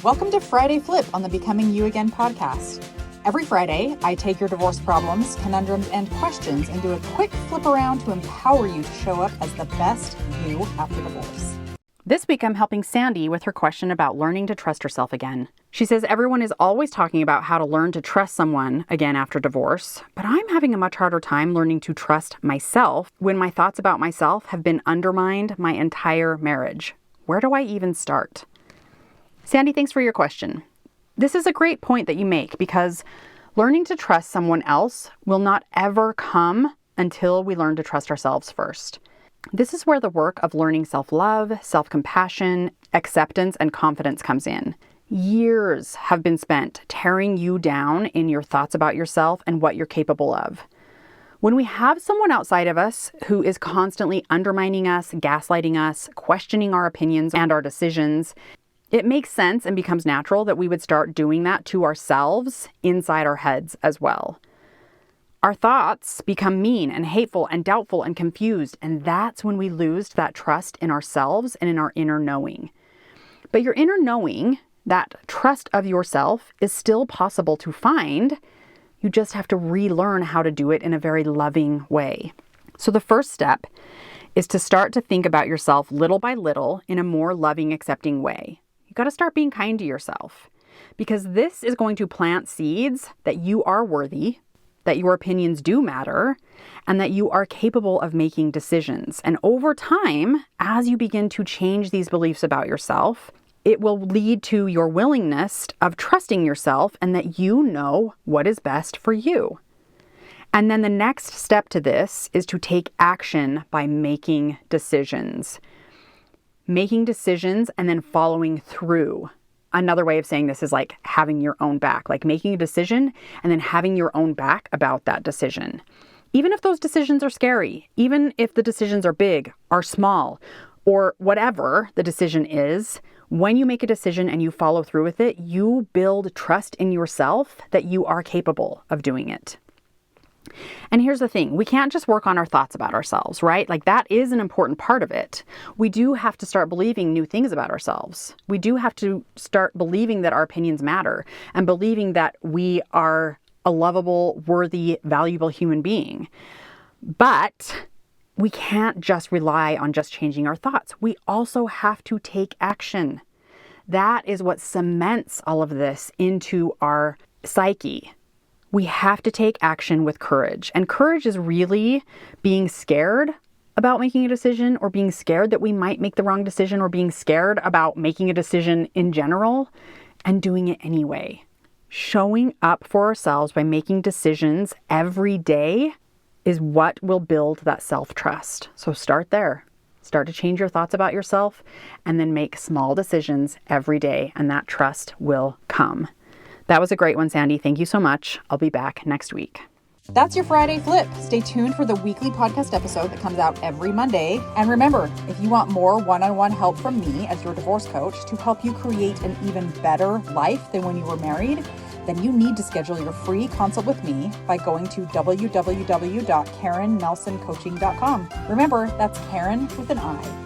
Welcome to Friday Flip on the Becoming You Again podcast. Every Friday, I take your divorce problems, conundrums, and questions and do a quick flip around to empower you to show up as the best you after divorce. This week, I'm helping Sandy with her question about learning to trust herself again. She says everyone is always talking about how to learn to trust someone again after divorce, but I'm having a much harder time learning to trust myself when my thoughts about myself have been undermined my entire marriage. Where do I even start? Sandy, thanks for your question. This is a great point that you make because learning to trust someone else will not ever come until we learn to trust ourselves first. This is where the work of learning self-love, self-compassion, acceptance, and confidence comes in. Years have been spent tearing you down in your thoughts about yourself and what you're capable of. When we have someone outside of us who is constantly undermining us, gaslighting us, questioning our opinions and our decisions, it makes sense and becomes natural that we would start doing that to ourselves inside our heads as well. Our thoughts become mean and hateful and doubtful and confused, and that's when we lose that trust in ourselves and in our inner knowing. But your inner knowing, that trust of yourself, is still possible to find. You just have to relearn how to do it in a very loving way. So the first step is to start to think about yourself little by little in a more loving, accepting way. You got to start being kind to yourself because this is going to plant seeds that you are worthy, that your opinions do matter, and that you are capable of making decisions. And over time, as you begin to change these beliefs about yourself, it will lead to your willingness of trusting yourself and that you know what is best for you. And then the next step to this is to take action by making decisions. Making decisions and then following through. Another way of saying this is like having your own back, like making a decision and then having your own back about that decision. Even if those decisions are scary, even if the decisions are big, are small, or whatever the decision is, when you make a decision and you follow through with it, you build trust in yourself that you are capable of doing it. And here's the thing, we can't just work on our thoughts about ourselves, right? Like that is an important part of it. We do have to start believing new things about ourselves. We do have to start believing that our opinions matter and believing that we are a lovable, worthy, valuable human being. But we can't just rely on just changing our thoughts. We also have to take action. That is what cements all of this into our psyche. We have to take action with courage. And courage is really being scared about making a decision or being scared that we might make the wrong decision or being scared about making a decision in general and doing it anyway. Showing up for ourselves by making decisions every day is what will build that self-trust. So start there. Start to change your thoughts about yourself and then make small decisions every day and that trust will come. That was a great one, Sandy. Thank you so much. I'll be back next week. That's your Friday Flip. Stay tuned for the weekly podcast episode that comes out every Monday. And remember, if you want more one-on-one help from me as your divorce coach to help you create an even better life than when you were married, then you need to schedule your free consult with me by going to www.karennelsoncoaching.com. Remember, that's Karen with an I.